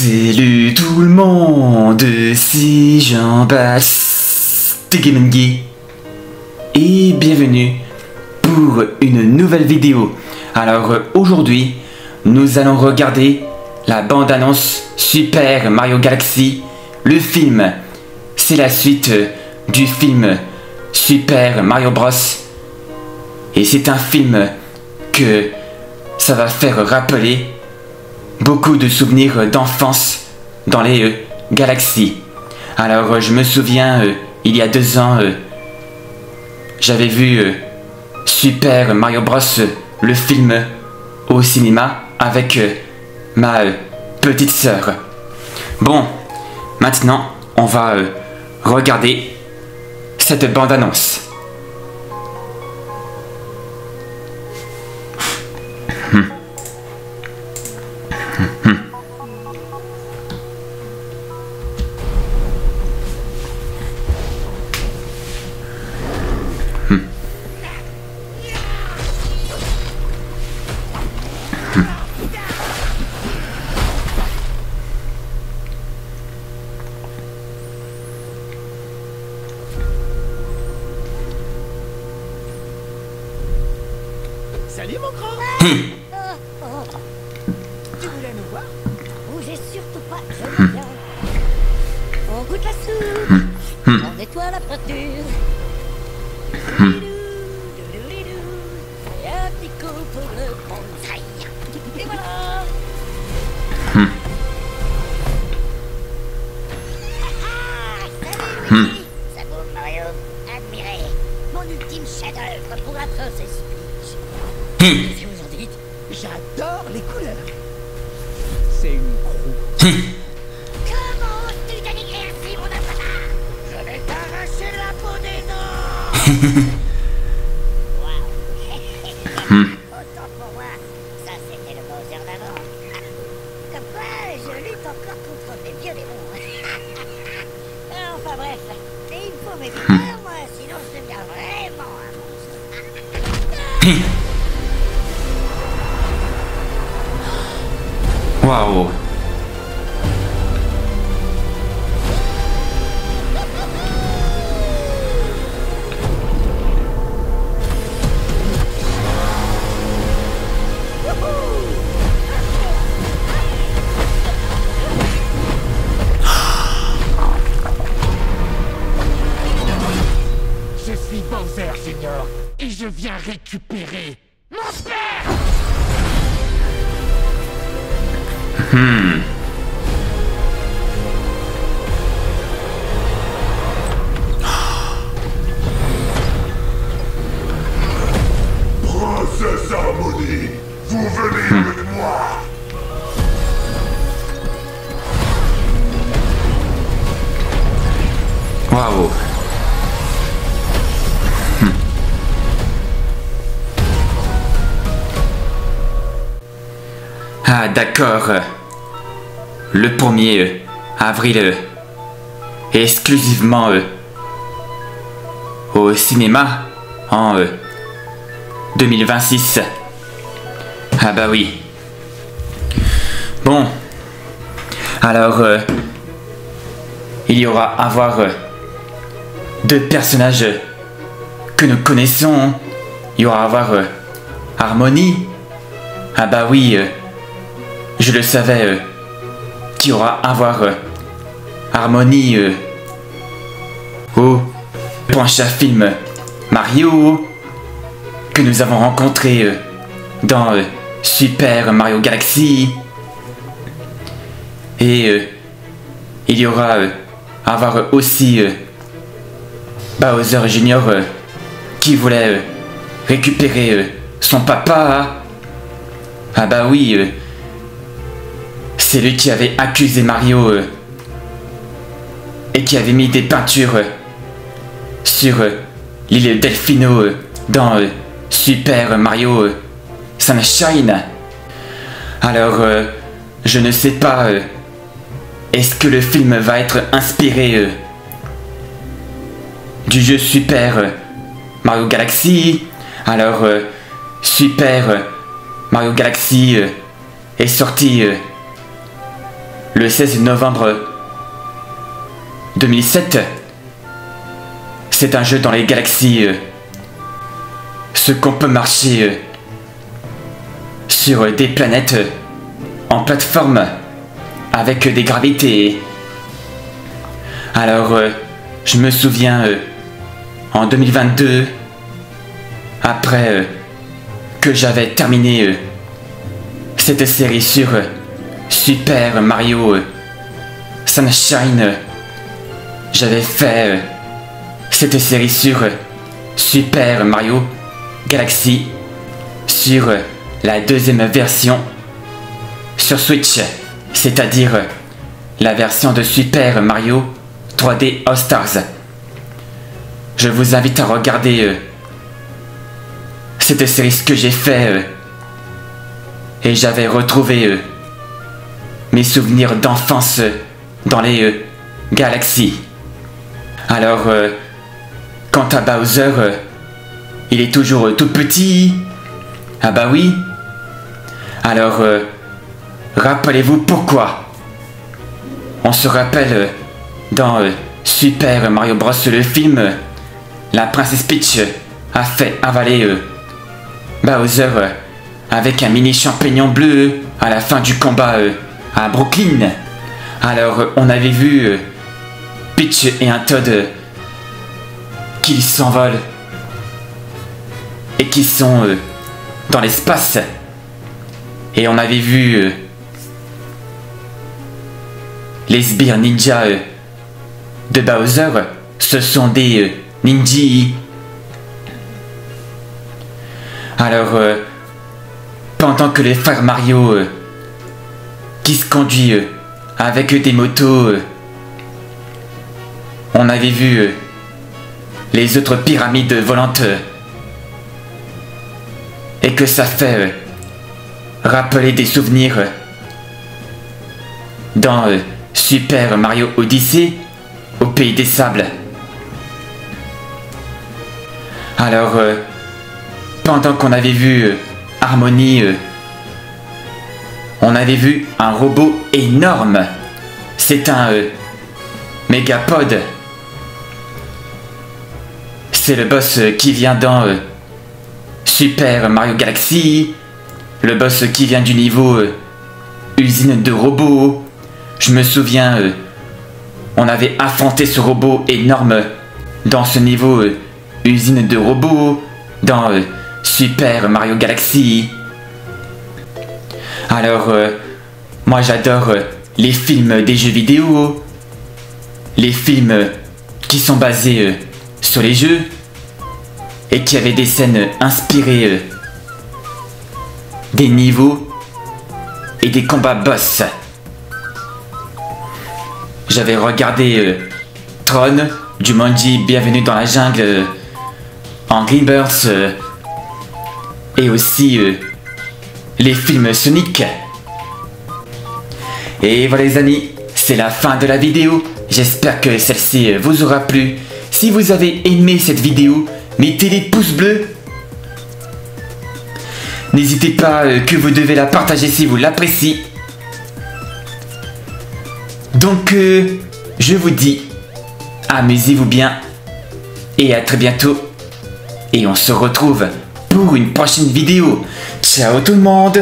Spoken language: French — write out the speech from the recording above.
Salut tout le monde, c'est Jean-Baptiste Guy et bienvenue pour une nouvelle vidéo. Alors aujourd'hui, nous allons regarder la bande-annonce Super Mario Galaxy, le film. C'est la suite du film Super Mario Bros. Et c'est un film que ça va faire rappeler beaucoup de souvenirs d'enfance dans les galaxies. Alors je me souviens, il y a 2 ans, j'avais vu Super Mario Bros, le film, au cinéma avec ma petite sœur. Bon, maintenant on va regarder cette bande-annonce. Salut mon grand. Tu voulais nous voir? Bougez surtout pas, je viens. On goûte la soupe, on nettoie la peinture. Et un petit coup pour le bonsaï. Et voilà. Salut, ça vaut Mario, admirez. Mon ultime chef-d'œuvre pour la princesse Peach. Qu'est-ce que vous en dites? J'adore les couleurs. C'est une croûte. Comment tu dénigres ainsi mon avatar? Je vais t'arracher la peau des dents. Waouh. Autant pour moi, ça c'était le Bowser d'avant. Comme quoi, je lutte encore contre mes vieux démons. Enfin bref, et il faut m'éviter, moi, sinon je deviens vraiment un monstre. Waouh. Je suis Bowser Junior et je viens récupérer mon père. Princesse Harmonie, vous venez avec moi. Waouh. Ah d'accord. Le 1er avril, exclusivement au cinéma en 2026. Ah bah oui. Bon. Alors, il y aura à voir 2 personnages que nous connaissons. Il y aura à voir Harmonie. Ah bah oui, je le savais. Qu'il y aura à voir Harmonie au plancha film Mario que nous avons rencontré dans Super Mario Galaxy. Et il y aura à voir aussi Bowser Junior qui voulait récupérer son papa. Ah bah oui, c'est lui qui avait accusé Mario et qui avait mis des peintures sur l'île Delfino dans Super Mario Sunshine. Alors, je ne sais pas, est-ce que le film va être inspiré du jeu Super Mario Galaxy? Alors, Super Mario Galaxy est sorti le 16 novembre 2007. C'est un jeu dans les galaxies. Ce qu'on peut marcher sur des planètes en plateforme avec des gravités. Alors, je me souviens, en 2022, après que j'avais terminé cette série sur Super Mario Sunshine, j'avais fait cette série sur Super Mario Galaxy sur la deuxième version sur Switch, c'est-à-dire la version de Super Mario 3D All Stars. Je vous invite à regarder cette série, ce que j'ai fait, et j'avais retrouvé mes souvenirs d'enfance dans les galaxies. Alors, quant à Bowser, il est toujours tout petit. Ah bah oui. Alors, rappelez-vous pourquoi. On se rappelle dans Super Mario Bros. Le film, la princesse Peach a fait avaler Bowser avec un mini champignon bleu à la fin du combat à Brooklyn. Alors, on avait vu Peach et un Toad qui s'envolent et qui sont dans l'espace. Et on avait vu les sbires ninja de Bowser. Ce sont des ninjas. Alors, pendant que les frères Mario qui se conduisent avec des motos, on avait vu les autres pyramides volantes, et que ça fait rappeler des souvenirs dans Super Mario Odyssey au pays des sables. Alors, pendant qu'on avait vu Harmony, on avait vu un robot énorme. C'est un Mégapod. C'est le boss qui vient dans Super Mario Galaxy. Le boss qui vient du niveau usine de robots. Je me souviens, on avait affronté ce robot énorme dans ce niveau usine de robots dans Super Mario Galaxy. Alors, moi j'adore les films des jeux vidéo, les films qui sont basés sur les jeux et qui avaient des scènes inspirées des niveaux et des combats boss. J'avais regardé Tron, Jumanji, Bienvenue dans la jungle, Angry Birds, et aussi les films Sonic. Et voilà les amis, c'est la fin de la vidéo. J'espère que celle-ci vous aura plu. Si vous avez aimé cette vidéo, mettez les pouces bleus. N'hésitez pas que vous devez la partager si vous l'appréciez. Donc je vous dis, amusez-vous bien et à très bientôt. Et on se retrouve pour une prochaine vidéo. Ciao tout le monde!